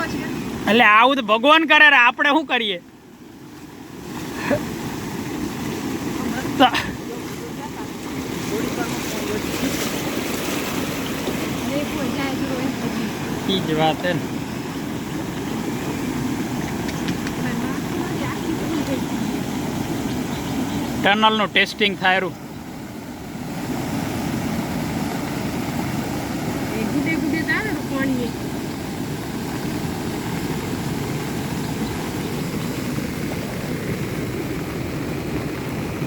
એટલે આવું તો ભગવાન કરે રે, આપણે શું કરીએ? ઈ જ વાત હે ને. ટનલનું ટેસ્ટિંગ થાય.